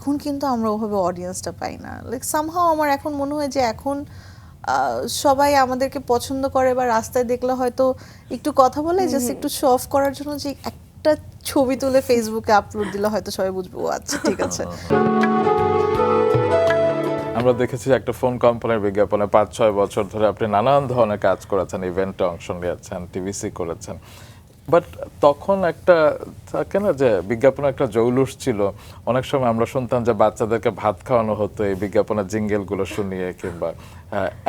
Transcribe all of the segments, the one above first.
এখন কিন্তু আমরা ওভাবে অডিয়েন্সটা পাই না। লাইক সামহাও আমার এখন মনে হয় যে এখন সবাই আমাদেরকে পছন্দ করে বা রাস্তায় দেখলে হয়তো একটু কথা বলে জাস্ট একটু শো অফ করার জন্য, যে একটা ছবি তুলে ফেসবুকে আপলোড দিলে হয়তো সবাই বুঝবে ও আচ্ছা ঠিক আছে। আমরা দেখেছি একটা ফোন কোম্পানির বিজ্ঞাপনে 5-6 বছর ধরে আপনি নানান ধরনের কাজ করেছেন, ইভেন্টে অংশ নিয়েছেন, টিভিসি করেছেন, বাট তখন একটা থাকে না যে বিজ্ঞাপনে একটা জৌলুস ছিল। অনেক সময় আমরা শুনতাম যে বাচ্চাদেরকে ভাত খাওয়ানো হতো এই বিজ্ঞাপনের জিঙ্গেলগুলো শুনিয়ে, কিংবা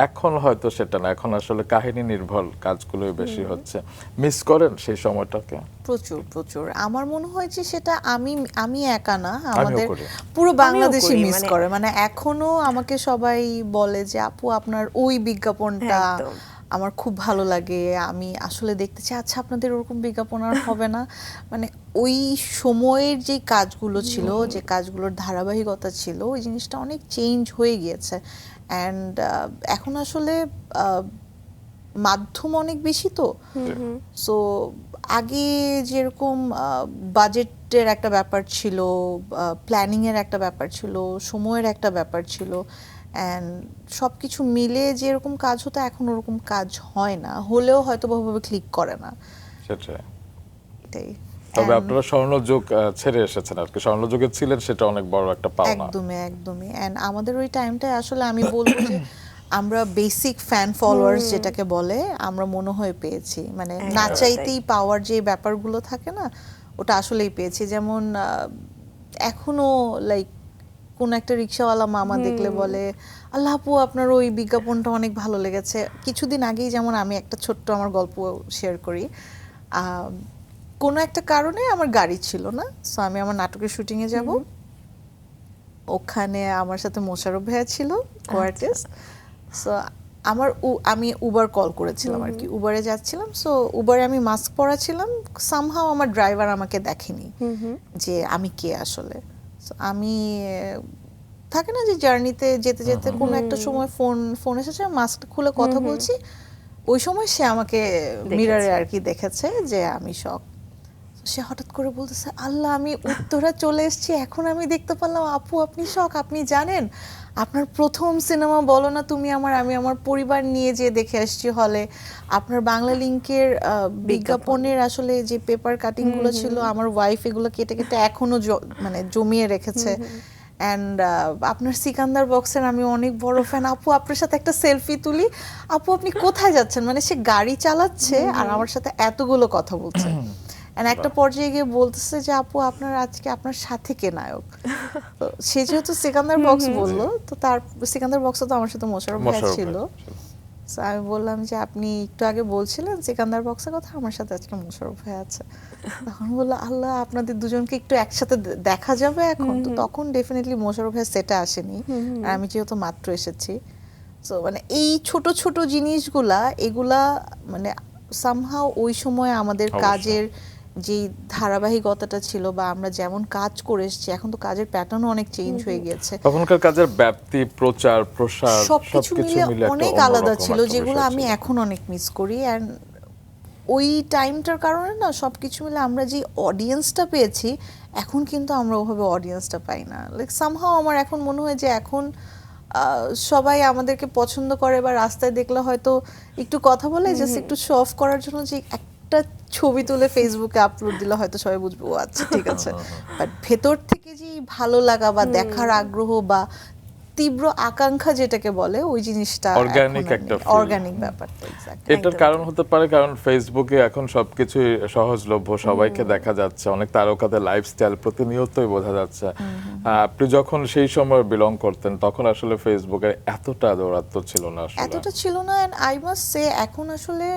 এখন হয়তো সেটা না, এখন আসলে কাহিনী নির্ভর কাজগুলোই বেশি হচ্ছে। মিস করেন সেই সময়টাকে? প্রচুর প্রচুর। আমার মনে হয় যে সেটা আমি একা না, আমিও আমাদের করি। পুরো বাংলাদেশই করি, মিস করে। মানে এখনো আমাকে সবাই বলে যে আপু আপনার ওই বিজ্ঞাপনটা একদম। আমার খুব ভালো লাগে, আমি আসলে দেখতে চাই আচ্ছা আপনাদের ওরকম বিজ্ঞাপন আর হবে না। মানে ওই সময়ের যে কাজগুলো ছিল, যে কাজগুলোর ধারাবাহিকতা ছিল, ওই জিনিসটা অনেক চেঞ্জ হয়ে গিয়েছে। অ্যান্ড এখন আসলে মাধ্যম অনেক বেশি, তো সো আগে যেরকম বাজেটের একটা ব্যাপার ছিল, প্ল্যানিং এর একটা ব্যাপার ছিল, সময়ের একটা ব্যাপার ছিল, অ্যান্ড সব কিছু মিলে যেরকম কাজ হতো এখন ওরকম কাজ হয় না, হলেও হয়তো ভাবে ক্লিক করে না। সেটাই। এটাই। তবে আপনারা স্বর্ণযুগ ছেড়ে এসেছেন আর কি, স্বর্ণযুগে ছিলেন, সেটা অনেক বড় একটা পাওনা। একদমই একদমই। অ্যান্ড আমাদের ওই টাইমটায় আসলে আমি বলবো যে আমরা বেসিক ফ্যান ফলোয়ার্স যেটাকে বলে আমরা মনে হয় পেয়েছি। মানে না চাইতেই পাওয়ার যে ব্যাপারগুলো থাকে না, ওটা আসলেই পেয়েছি। যেমন এখনো লাইক কোন একটা রিক্সাওয়ালা মামা দেখলে বলে আল্লাহ আপু আপনার ওই বিজ্ঞাপনটা অনেক ভালো লেগেছে। কিছুদিন আগেই যেমন আমি একটা ছোট্ট আমার গল্প শেয়ার করি। কোনো একটা কারণে আমার গাড়ি ছিল না, সো আমি আমার নাটকের শুটিংয়ে যাব। ওখানে আমার সাথে মোশাররফ ভাইয়া ছিল, কোয়ার্টিস্ট। সো আমি উবার কল করেছিলাম আর কি, উবারে যাচ্ছিলাম। সো উবারে আমি মাস্ক পরা ছিলাম, সামহাও আমার ড্রাইভার আমাকে দেখেনি যে আমি কে আসলে। সো আমি থাকে না যে জার্নিতে যেতে যেতে কোনো একটা সময় ফোন এসেছে, মাস্ক খুলে কথা বলছি, ওই সময় সে আমাকে মিররে আর কি দেখেছে যে আমি শক। সে হঠাৎ করে বলতেছে আল্লাহ আমি উত্তরা চলে এসেছি, এখন আমি দেখতে পারলাম আপু আপনি শখ, আপনি জানেন আপনার প্রথম সিনেমা বলো না তুমি আমার, আমি আমার পরিবার নিয়ে যেয়ে দেখে আসছি হলে। আপনার বাংলা লিংকের বিজ্ঞাপনের আসলে যে পেপার কাটিং গুলো ছিল, আমার ওয়াইফ এগুলো কেটে কেটে এখনো মানে জমিয়ে রেখেছে। অ্যান্ড আপনার সিকান্দার বক্সের আমি অনেক বড় ফ্যান আপু, আপনার সাথে একটা সেলফি তুলি। আপু আপনি কোথায় যাচ্ছেন, মানে সে গাড়ি চালাচ্ছে আর আমার সাথে এতগুলো কথা বলছে। একটা পর্যায়ে গিয়ে বলতেছে যে আপু আপনার আজকে আপনার সাথে কে নায়ক। তো সে যেহেতু সিকান্দার বক্স বললো, তো তার সিকান্দার বক্সে তো আমার সাথে মোশাররফ ভাই ছিল। তো আমি বললাম যে আপনি একটু আগে বলছিলেন সিকান্দার বক্সের কথা, আমার সাথে আজকে মোশাররফ ভাই আছে। তখন বললো আল্লাহ আপনাদের দুজনকে একটু একসাথে দেখা যাবে এখন। তো তখন ডেফিনেটলি মোশাররফ ভাই সেটে আসেনি, আর আমি যেহেতু মাত্র এসেছি। সো মানে এই ছোট ছোট জিনিসগুলা, এগুলা মানে সামহাও ওই সময় আমাদের কাজের যে ধারাবাহিকতাটা ছিল বা আমরা যেমন কাজ করে এসেছি, এখন তো কাজের প্যাটার্নও অনেক চেঞ্জ হয়ে গিয়েছে। তখনকার কাজের ব্যাপ্তি, প্রচার, প্রসার সবকিছু মিলে অনেক আলাদা ছিল, যেগুলো আমি ছিল। এখন অনেক মিস করি। অ্যান্ড ওই টাইমটার কারণে না সবকিছু মিলে আমরা যে অডিয়েন্সটা পেয়েছি, এখন কিন্তু আমরা ওভাবে অডিয়েন্সটা পাই না। লাইক সামহাও আমার এখন মনে হয় যে এখন সবাই আমাদেরকে পছন্দ করে বা রাস্তায় দেখলে হয়তো একটু কথা বলে জাস্ট একটু শো অফ করার জন্য, যে একটা ছবি তুলে ফেসবুকে আপলোড দিলে হয়তো সবাই বুঝবে ও আচ্ছা ঠিক আছে। বাট ভেতর থেকে যে ভালো লাগা বা দেখার আগ্রহ বা তীব্র আকাঙ্ক্ষা যেটাকে বলে, ওই জিনিসটা অর্গানিক একটা অর্গানিক ব্যাপারটা এক্স্যাক্টলি। এটার কারণ হতে পারে কারণ ফেসবুকে এখন সবকিছুই সহজলভ্য, সবাইকে দেখা যাচ্ছে, অনেক তারকাদের লাইফস্টাইল প্রতিনিয়তই বোঝা যাচ্ছে। আপনি যখন সেই সময় বিলং করতেন তখন আসলে ফেসবুকে এতটা দৌরাত্ম্য ছিল না, এতটা ছিল না। এন্ড আই মাস্ট সে এখন আসলে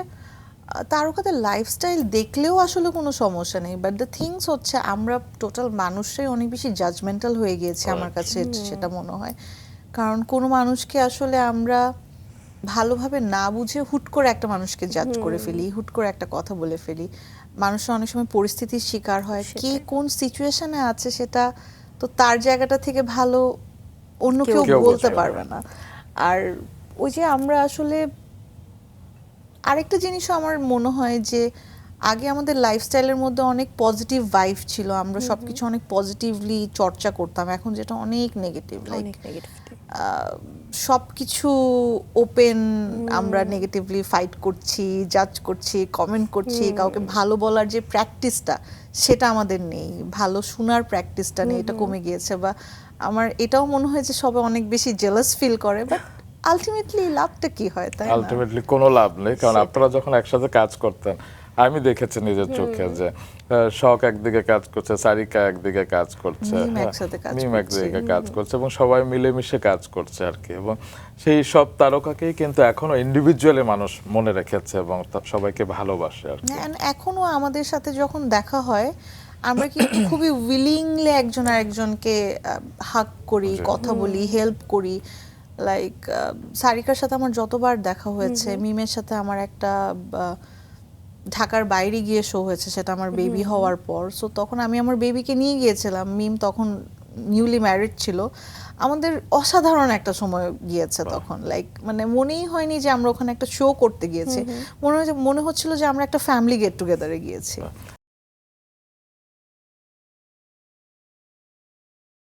তারকাদের লাইফস্টাইল দেখলেও আসলে কোনো সমস্যা নেই, বাট দ্য থিংস হচ্ছে আমরা টোটাল মানুষরাই অনেক বেশি জাজমেন্টাল হয়ে গিয়েছে আমার কাছে সেটা মনে হয়। কারণ কোনো মানুষকে আসলে আমরা ভালোভাবে না বুঝে হুট করে একটা মানুষকে জাজ করে ফেলি, হুট করে একটা কথা বলে ফেলি। মানুষরা অনেক সময় পরিস্থিতির শিকার হয়, কে কোন সিচুয়েশনে আছে সেটা তো তার জায়গাটা থেকে ভালো অন্য কেউ বলতে পারবে না। আর ওই যে আমরা আসলে আরেকটা জিনিসও আমার মনে হয় যে আগে আমাদের লাইফস্টাইলের মধ্যে অনেক পজিটিভ ভাইব ছিল, আমরা সবকিছু অনেক পজিটিভলি চর্চা করতাম। এখন যেটা অনেক নেগেটিভ, লাইক অনেক নেগেটিভিটি। সব কিছু ওপেন, আমরা নেগেটিভলি ফাইট করছি, জাজ করছি, কমেন্ট করছি, কাউকে ভালো বলার যে প্র্যাকটিসটা সেটা আমাদের নেই, ভালো শোনার প্র্যাকটিসটা নেই, এটা কমে গিয়েছে। বা আমার এটাও মনে হয় যে সবাই অনেক বেশি জেলাস ফিল করে, বাট আলটিমেটলি লাভটা কি হয়, তাই না? আলটিমেটলি কোনো লাভ নেই, কারণ আপনারা যখন একসাথে কাজ করতেন, আমি দেখেছি নিজের চোখে যে শখ একদিকে কাজ করছে, সারিকা একদিকে কাজ করছে, মিম একসাথে কাজ মিম করছে। একদিকে কাজ করছে, এবং সবাই মিলেমিশে কাজ করছে আর কি। এবং সেই সব তারকাকেই কিন্তু এখনো ইন্ডিভিজুয়ালি মানুষ মনে রেখেছে এবং সবাইকে ভালোবাসে আর কি। And এখনো আমাদের সাথে যখন দেখা হয়, আমরা কিন্তু খুবই উইলিংলি একজন আরেকজনকে হাক করি, কথা বলি, হেল্প করি। লাইক সারিকার সাথে আমার যতবার দেখা হয়েছে, মিমের সাথে আমার একটা ঢাকার বাইরে গিয়ে শো হয়েছে, সেটা আমার বেবি হওয়ার পর। সো তখন আমি আমার বেবিকে নিয়ে গিয়েছিলাম, মিম তখন নিউলি ম্যারিড ছিল। আমাদের অসাধারণ একটা সময় গিয়েছে তখন, লাইক মানে মনেই হয়নি যে আমরা ওখানে একটা শো করতে গিয়েছি, মনে হচ্ছিল যে আমরা একটা ফ্যামিলি গেট টুগেদারে গিয়েছি।